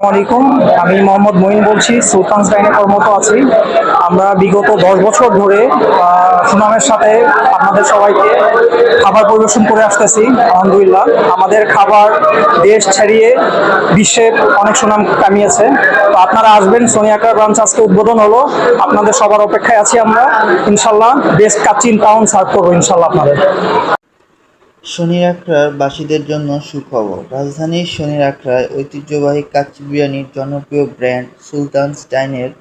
আসসালামাইকুম। আমি মোহাম্মদ মঈন বলছি, সুলতানস ডাইনে কর্মরত আছি। আমরা বিগত 10 বছর ধরে সুনামের সাথে আপনাদের সবাইকে খাবার পরিবেশন করে আসতেছি। আলহামদুলিল্লাহ, আমাদের খাবার দেশ ছাড়িয়ে বিশ্বের অনেক সুনাম কামিয়েছে। তো আপনারা আসবেন, সোনি আক্রা ব্রাঞ্চ আজকে উদ্বোধন হলো। আপনাদের সবার অপেক্ষায় আছি আমরা। ইনশাল্লাহ best kacchi in town serve করবো ইনশাল্লাহ আপনাদের। শনির আখড়ার বাসীদের জন্য সুখবর। রাজধানীর শনির আখড়ায় ঐতিহ্যবাহী কাচ্চি বিরিয়ানির জনপ্রিয় ব্র্যান্ড সুলতানস ডাইনের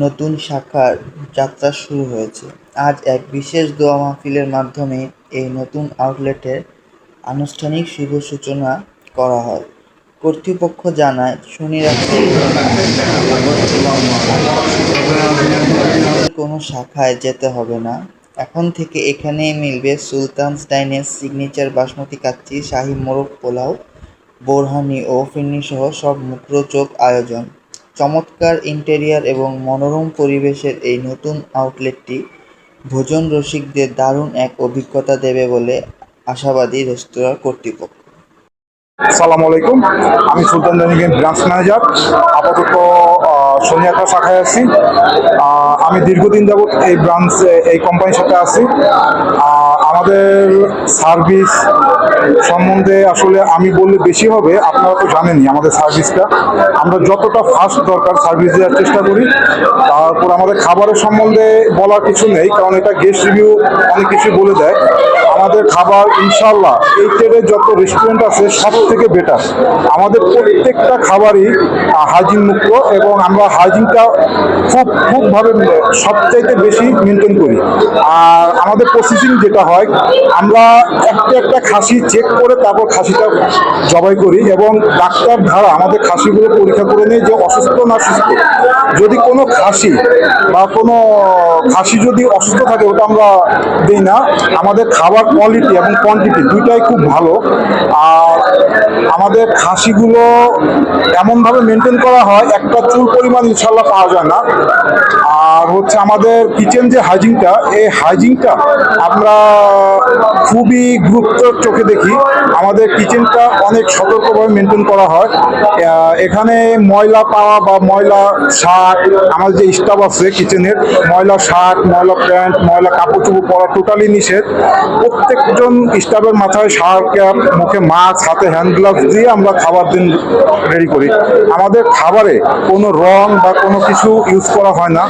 নতুন শাখার যাত্রা শুরু হয়েছে। আজ এক বিশেষ দোয়া মাহফিলের মাধ্যমে এই নতুন আউটলেটের আনুষ্ঠানিক শুভ সূচনা করা হয়। কর্তৃপক্ষ জানায়, শনির আখড়ায় কোনো শাখায় যেতে হবে না। এখন থেকে এখানেই মিলবে সুলতানস ডাইনের সিগনেচার বাসমতি কাচ্চি, শাহী মোরগ পোলাও, বোরহানি ও ফিরনিসহ সব মুখরোচক আয়োজন। চমৎকার ইন্টেরিয়ার এবং মনোরম পরিবেশের এই নতুন আউটলেটটি ভোজন রসিকদের দারুণ এক অভিজ্ঞতা দেবে বলে আশাবাদী রেস্তোরাঁ কর্তৃপক্ষ। আসসালামু আলাইকুম। আমি সুলতান ডাইনিং ব্রাঞ্চ ম্যানেজার। আপাতত শনি আখড়া শাখায় আছি। আমি দীর্ঘদিন যাবৎ এই কোম্পানির সাথে আছি। আমাদের সার্ভিস সম্বন্ধে আসলে আমি বললে বেশি হবে, আপনারা তো জানেনই আমাদের সার্ভিসটা। আমরা যতটা ফাস্ট দরকার সার্ভিস দেওয়ার চেষ্টা করি। তারপর আমাদের খাবারের সম্বন্ধে বলার কিছু নেই, কারণ এটা গেস্ট রিভিউ অনেক কিছু বলে দেয়। আমাদের খাবার ইনশাল্লাহ এই ট্রেডের যত রেস্টুরেন্ট আছে সব থেকে বেটার। আমাদের প্রত্যেকটা খাবারই হাইজিন মুক্ত, এবং আমরা হাইজিনটা খুবভাবে সবচাইতে বেশি মেনটেন করি। আর আমাদের প্রসেসিং যেটা হয়, আমরা একটা খাসি চেক করে তারপর খাসিটা জবাই করি, এবং ডাক্তার দ্বারা আমাদের খাসিগুলো পরীক্ষা করে নেই যে অসুস্থ না সুস্থ। যদি কোনো খাসি যদি অসুস্থ থাকে ওটা আমরা দিই না। আমাদের খাবার কোয়ালিটি এবং কোয়ান্টিটি দুইটাই খুব ভালো। আর আমাদের খাসিগুলো এমনভাবে মেনটেন করা হয়, একটা চুল পরিমাণ ইনশাল্লাহ পাওয়া যায় না। আর আমাদের কিচেন যে হাইজিনটা, এই হাইজিনটা আমরা খুবই গুরুত্বের চোখে দেখি। আমাদের কিচেনটা অনেক সতর্কভাবে মেনটেন করা হয়। এখানে ময়লা পাওয়া বা ময়লা শার্ট, আমাদের যে স্টাফ আছে কিচেনের, ময়লা শার্ট, ময়লা প্যান্ট, ময়লা কাপড় চোপড় পরা টোটালি নিষেধ। প্রত্যেকজন স্টাফের মাথায় শার্ট, ক্যাপ, মুখে মাস্ক, হাতে হ্যান্ড গ্লাভস দিয়ে আমরা খাবার দিন রেডি করি। আমাদের খাবারে কোনো রং বা কোনো কিছু ইউজ করা হয় না,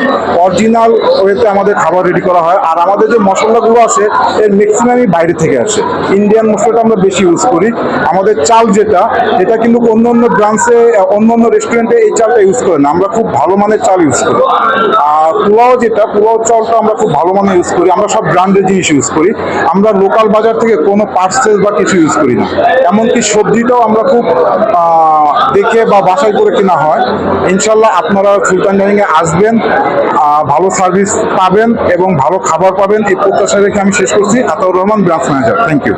অরিজিনাল ওয়েতে আমাদের খাবার রেডি করা হয়। আর আমাদের যে মশলাগুলো আছে এর ম্যাক্সিমামই বাইরে থেকে আসে। ইন্ডিয়ান মশলাটা আমরা বেশি ইউজ করি। আমাদের চাল এটা কিন্তু অন্য ব্রাঞ্চে, অন্য রেস্টুরেন্টে এই চালটা ইউজ করে না। আমরা খুব ভালো মানের চাল ইউজ করি। আর পোলাও চালটা আমরা খুব ভালো মানের ইউজ করি। আমরা সব ব্র্যান্ডের জিনিস ইউজ করি। আমরা লোকাল বাজার থেকে কোনো পার্সেস বা কিছু ইউজ করি না। এমনকি সবজিটাও আমরা খুব দেখে বা বাছাই করে কেনা হয়। ইনশাল্লাহ আপনারা সুলতান ডাইনিংয়ে আসবেন, ভালো সার্ভিস পাবেন এবং ভালো খাবার পাবেন, এই প্রত্যাশা রেখে আমি শেষ করছি। Ataur Rahman, branch manager. Thank you.